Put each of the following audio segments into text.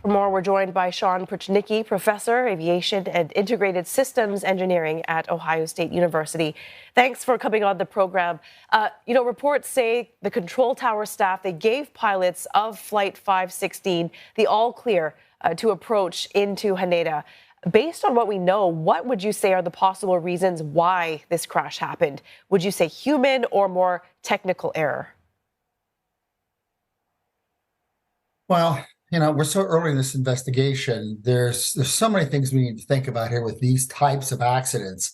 For more, we're joined by Shawn Pruchnicki, professor, aviation and integrated systems engineering at Ohio State University. Thanks for coming on the program. Reports say the control tower staff, they gave pilots of Flight 516 the all clear to approach into Haneda. Based on what we know, what would you say are the possible reasons why this crash happened? Would you say human or more technical error? Well, we're so early in this investigation. There's so many things we need to think about here with these types of accidents.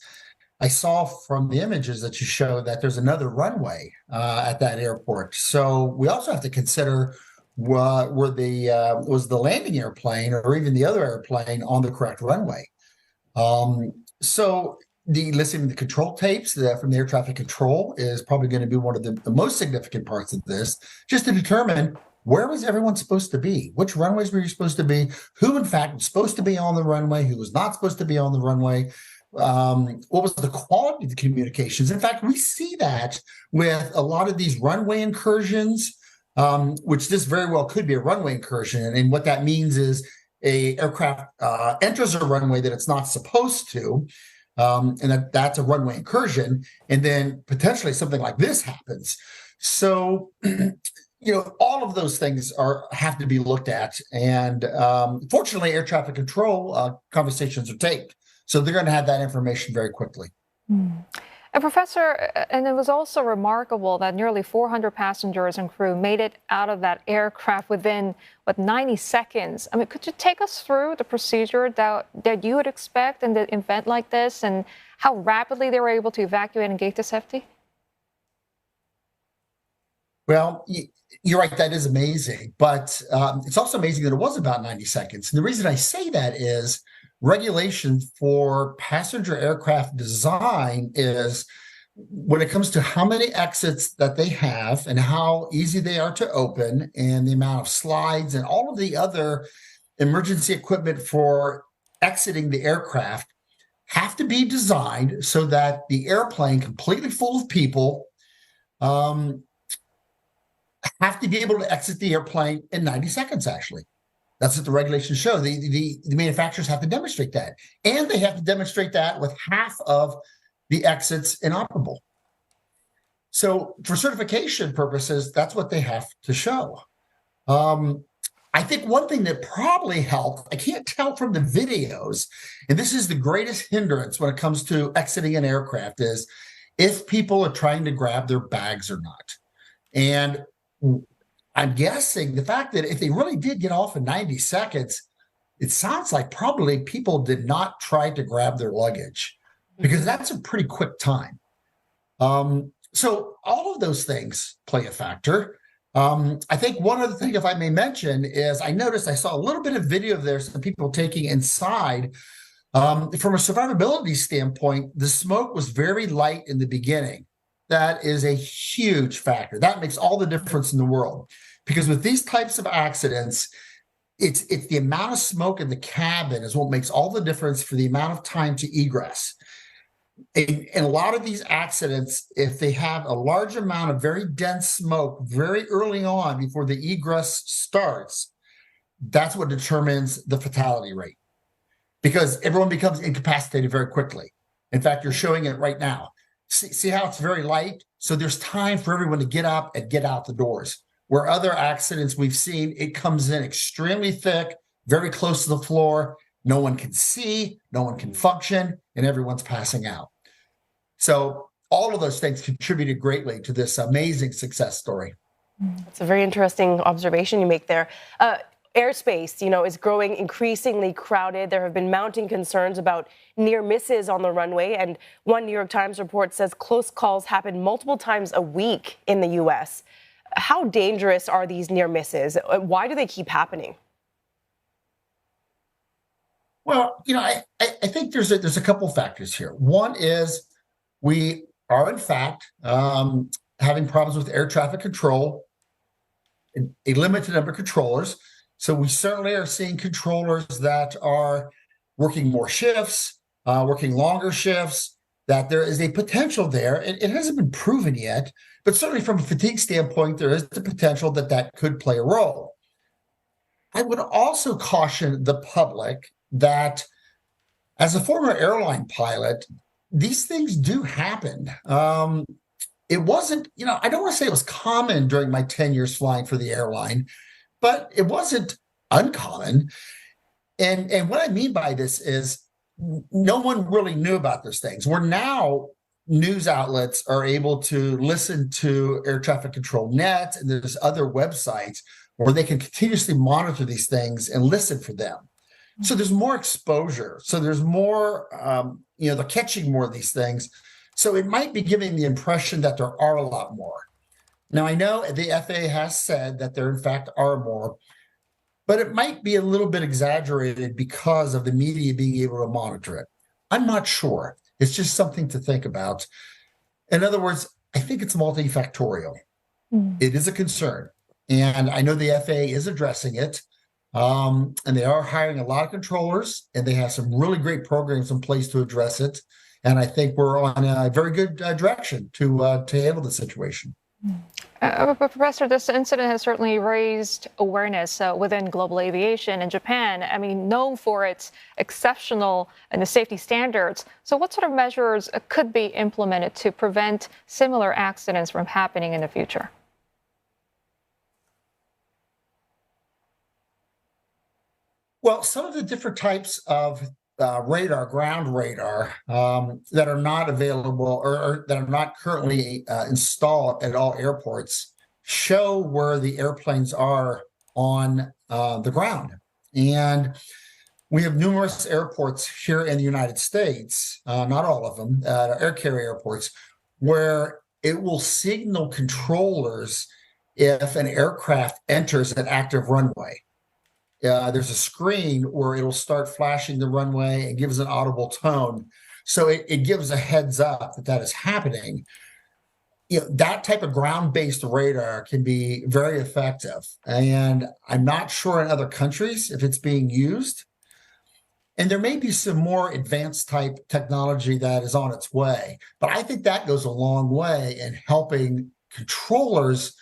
I saw from the images that you show that there's another runway at that airport. So we also have to consider was the landing airplane or even the other airplane on the correct runway. So listening to the control tapes from the air traffic control is probably going to be one of the most significant parts of this, just to determine where was everyone supposed to be? Which runways were you supposed to be? Who, in fact, was supposed to be on the runway? Who was not supposed to be on the runway? What was the quality of the communications? In fact, we see that with a lot of these runway incursions, which this very well could be a runway incursion. And what that means is a aircraft enters a runway that it's not supposed to, and that's a runway incursion. And then potentially something like this happens. So all of those things have to be looked at. And fortunately, air traffic control conversations are taped. So they're going to have that information very quickly. And Professor, and it was also remarkable that nearly 400 passengers and crew made it out of that aircraft within, 90 seconds. I mean, could you take us through the procedure that you would expect in the event like this and how rapidly they were able to evacuate and get to safety? Well, you're right. That is amazing. But it's also amazing that it was about 90 seconds. And the reason I say that is regulation for passenger aircraft design is when it comes to how many exits that they have and how easy they are to open and the amount of slides and all of the other emergency equipment for exiting the aircraft have to be designed so that the airplane, completely full of people, have to be able to exit the airplane in 90 seconds, actually. That's what the regulations show. The manufacturers have to demonstrate that. And they have to demonstrate that with half of the exits inoperable. So for certification purposes, that's what they have to show. I think one thing that probably helped, I can't tell from the videos, and this is the greatest hindrance when it comes to exiting an aircraft, is if people are trying to grab their bags or not. And I'm guessing the fact that if they really did get off in 90 seconds, it sounds like probably people did not try to grab their luggage because that's a pretty quick time. So all of those things play a factor. I think one other thing, if I may mention, is I saw a little bit of video of there, some people taking inside. From a survivability standpoint, the smoke was very light in the beginning. That is a huge factor. That makes all the difference in the world. Because with these types of accidents, it's the amount of smoke in the cabin is what makes all the difference for the amount of time to egress. In a lot of these accidents, if they have a large amount of very dense smoke very early on before the egress starts, that's what determines the fatality rate. Because everyone becomes incapacitated very quickly. In fact, you're showing it right now. See how it's very light? So there's time for everyone to get up and get out the doors. Where other accidents we've seen, it comes in extremely thick, very close to the floor. No one can see, no one can function, and everyone's passing out. So all of those things contributed greatly to this amazing success story. That's a very interesting observation you make there. Airspace, is growing increasingly crowded. There have been mounting concerns about near misses on the runway. And one New York Times report says close calls happen multiple times a week in the U.S. How dangerous are these near misses? Why do they keep happening? Well, I think there's a couple factors here. One is we are, in fact, having problems with air traffic control, a limited number of controllers. So we certainly are seeing controllers that are working more shifts, working longer shifts, that there is a potential there. It hasn't been proven yet, but certainly from a fatigue standpoint, there is the potential that could play a role. I would also caution the public that as a former airline pilot, these things do happen. It wasn't, I don't want to say it was common during my 10 years flying for the airline, but it wasn't uncommon. And what I mean by this is no one really knew about those things. Where now news outlets are able to listen to air traffic control net, and there's other websites where they can continuously monitor these things and listen for them. So there's more exposure. So there's more, they're catching more of these things. So it might be giving the impression that there are a lot more. Now, I know the FAA has said that there, in fact, are more, but it might be a little bit exaggerated because of the media being able to monitor it. I'm not sure. It's just something to think about. In other words, I think it's multifactorial. It is a concern. And I know the FAA is addressing it. And they are hiring a lot of controllers, and they have some really great programs in place to address it. And I think we're on a very good direction to handle the situation. Professor, this incident has certainly raised awareness within global aviation. In Japan, known for its exceptional and the safety standards. So what sort of measures could be implemented to prevent similar accidents from happening in the future? Well, some of the different types of ground radar that are not available or that are not currently installed at all airports show where the airplanes are on the ground. And we have numerous airports here in the United States, not all of them, air carrier airports, where it will signal controllers if an aircraft enters an active runway. There's a screen where it'll start flashing the runway and gives an audible tone. So it gives a heads up that that is happening. That type of ground-based radar can be very effective. And I'm not sure in other countries if it's being used. And there may be some more advanced type technology that is on its way. But I think that goes a long way in helping controllers,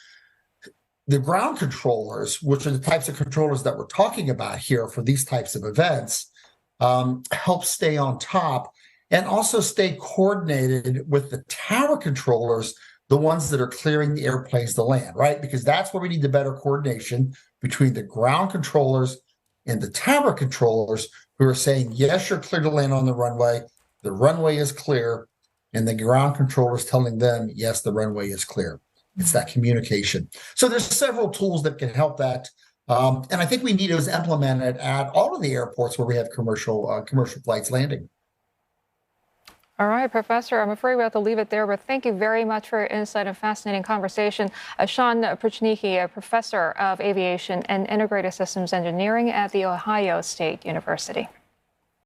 the ground controllers, which are the types of controllers that we're talking about here for these types of events, help stay on top and also stay coordinated with the tower controllers, the ones that are clearing the airplanes to land, right? Because that's where we need the better coordination between the ground controllers and the tower controllers who are saying, yes, you're clear to land on the runway is clear, and the ground controllers telling them, yes, the runway is clear. It's that communication. So there's several tools that can help that. And I think we need those implemented at all of the airports where we have commercial flights landing. All right, Professor, I'm afraid we have to leave it there, but thank you very much for your insight and fascinating conversation. Shawn Pruchnicki, a professor of aviation and integrated systems engineering at The Ohio State University.